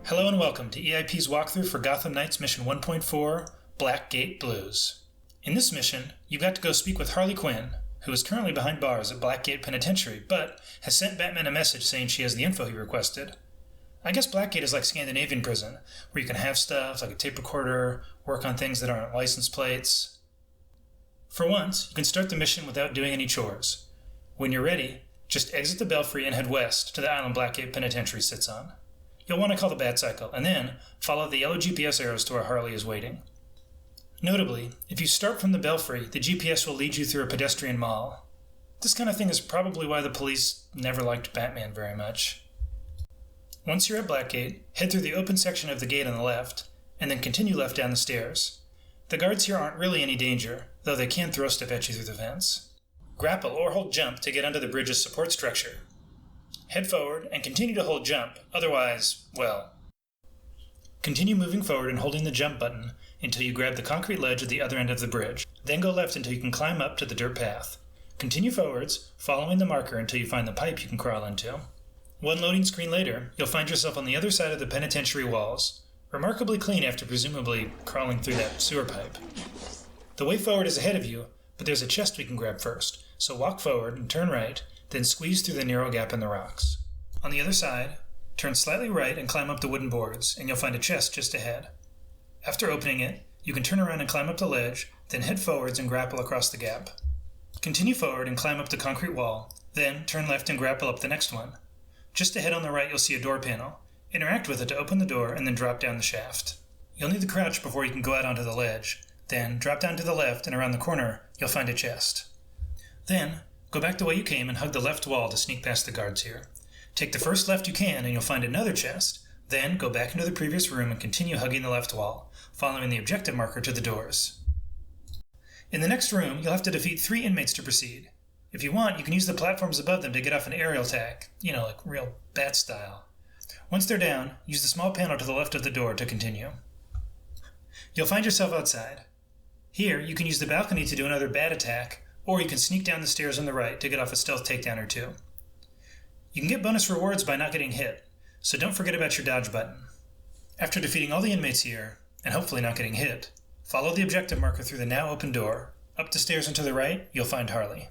Hello and welcome to EIP's walkthrough for Gotham Knights Mission 1.4, Blackgate Blues. In this mission, you got to go speak with Harley Quinn, who is currently behind bars at Blackgate Penitentiary, but has sent Batman a message saying she has the info he requested. I guess Blackgate is like Scandinavian prison, where you can have stuff like a tape recorder, work on things that aren't license plates. For once, you can start the mission without doing any chores. When you're ready, just exit the Belfry and head west to the island Blackgate Penitentiary sits on. You'll want to call the Batcycle, and then follow the yellow GPS arrows to where Harley is waiting. Notably, if you start from the Belfry, the GPS will lead you through a pedestrian mall. This kind of thing is probably why the police never liked Batman very much. Once you're at Blackgate, head through the open section of the gate on the left, and then continue left down the stairs. The guards here aren't really any danger, though they can throw stuff at you through the fence. Grapple or hold jump to get under the bridge's support structure. Head forward and continue to hold jump, otherwise, well, continue moving forward and holding the jump button until you grab the concrete ledge at the other end of the bridge. Then go left until you can climb up to the dirt path. Continue forwards, following the marker until you find the pipe you can crawl into. One loading screen later, you'll find yourself on the other side of the penitentiary walls, remarkably clean after presumably crawling through that sewer pipe. The way forward is ahead of you, but there's a chest we can grab first, so walk forward and turn right, then squeeze through the narrow gap in the rocks. On the other side, turn slightly right and climb up the wooden boards, and you'll find a chest just ahead. After opening it, you can turn around and climb up the ledge, then head forwards and grapple across the gap. Continue forward and climb up the concrete wall, then turn left and grapple up the next one. Just ahead on the right you'll see a door panel. Interact with it to open the door and then drop down the shaft. You'll need to crouch before you can go out onto the ledge. Then drop down to the left and around the corner you'll find a chest. Then go back the way you came and hug the left wall to sneak past the guards here. Take the first left you can and you'll find another chest. Then go back into the previous room and continue hugging the left wall, following the objective marker to the doors. In the next room, you'll have to defeat 3 inmates to proceed. If you want, you can use the platforms above them to get off an aerial attack, like real bat style. Once they're down, use the small panel to the left of the door to continue. You'll find yourself outside. Here, you can use the balcony to do another bat attack, or you can sneak down the stairs on the right to get off a stealth takedown or 2. You can get bonus rewards by not getting hit, so don't forget about your dodge button. After defeating all the inmates here, and hopefully not getting hit, follow the objective marker through the now open door. Up the stairs and to the right, you'll find Harley.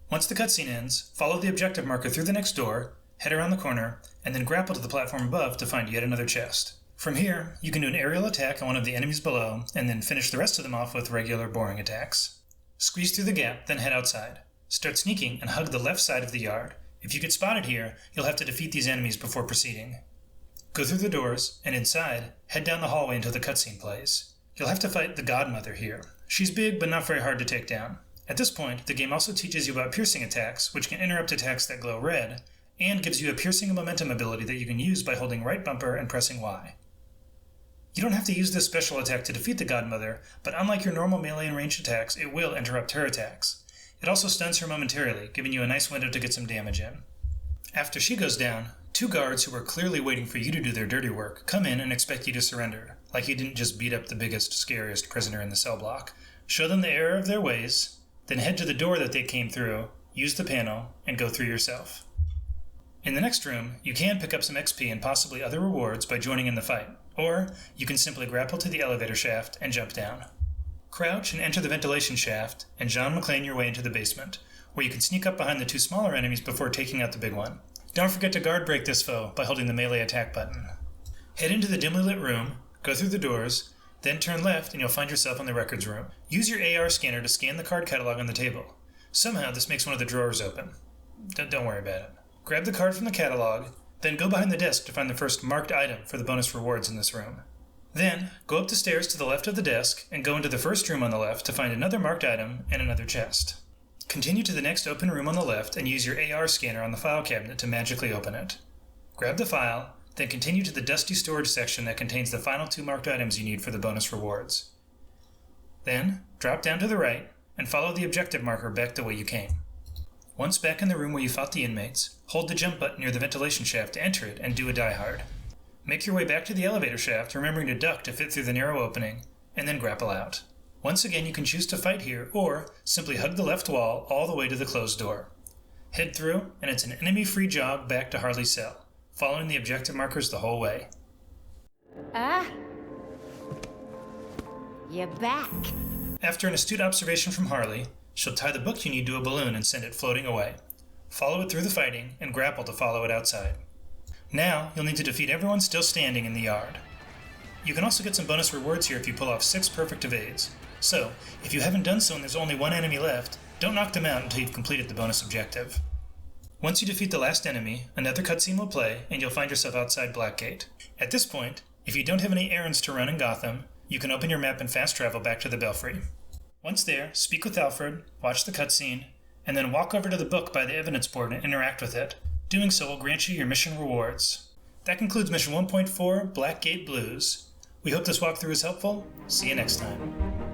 Once the cutscene ends, follow the objective marker through the next door, head around the corner, and then grapple to the platform above to find yet another chest. From here, you can do an aerial attack on one of the enemies below, and then finish the rest of them off with regular boring attacks. Squeeze through the gap, then head outside. Start sneaking and hug the left side of the yard. If you get spotted here, you'll have to defeat these enemies before proceeding. Go through the doors, and inside, head down the hallway until the cutscene plays. You'll have to fight the Godmother here. She's big, but not very hard to take down. At this point, the game also teaches you about piercing attacks, which can interrupt attacks that glow red, and gives you a piercing momentum ability that you can use by holding right bumper and pressing Y. You don't have to use this special attack to defeat the Godmother, but unlike your normal melee and ranged attacks, it will interrupt her attacks. It also stuns her momentarily, giving you a nice window to get some damage in. After she goes down, 2 guards who are clearly waiting for you to do their dirty work come in and expect you to surrender, like you didn't just beat up the biggest, scariest prisoner in the cell block. Show them the error of their ways, then head to the door that they came through, use the panel, and go through yourself. In the next room, you can pick up some XP and possibly other rewards by joining in the fight, or you can simply grapple to the elevator shaft and jump down. Crouch and enter the ventilation shaft, and John McClane your way into the basement, where you can sneak up behind the 2 smaller enemies before taking out the big one. Don't forget to guard break this foe by holding the melee attack button. Head into the dimly lit room, go through the doors, then turn left and you'll find yourself in the records room. Use your AR scanner to scan the card catalog on the table. Somehow this makes one of the drawers open. Don't worry about it. Grab the card from the catalog, then go behind the desk to find the first marked item for the bonus rewards in this room. Then, go up the stairs to the left of the desk and go into the first room on the left to find another marked item and another chest. Continue to the next open room on the left and use your AR scanner on the file cabinet to magically open it. Grab the file, then continue to the dusty storage section that contains the final 2 marked items you need for the bonus rewards. Then, drop down to the right and follow the objective marker back the way you came. Once back in the room where you fought the inmates, hold the jump button near the ventilation shaft to enter it and do a die hard. Make your way back to the elevator shaft, remembering to duck to fit through the narrow opening, and then grapple out. Once again, you can choose to fight here, or simply hug the left wall all the way to the closed door. Head through, and it's an enemy-free jog back to Harley's cell, following the objective markers the whole way. You're back. After an astute observation from Harley, she'll tie the book you need to a balloon and send it floating away. Follow it through the fighting, and grapple to follow it outside. Now, you'll need to defeat everyone still standing in the yard. You can also get some bonus rewards here if you pull off 6 perfect evades. So, if you haven't done so and there's only one enemy left, don't knock them out until you've completed the bonus objective. Once you defeat the last enemy, another cutscene will play, and you'll find yourself outside Blackgate. At this point, if you don't have any errands to run in Gotham, you can open your map and fast travel back to the Belfry. Once there, speak with Alfred, watch the cutscene, and then walk over to the book by the evidence board and interact with it. Doing so will grant you your mission rewards. That concludes Mission 1.4, Blackgate Blues. We hope this walkthrough is helpful. See you next time.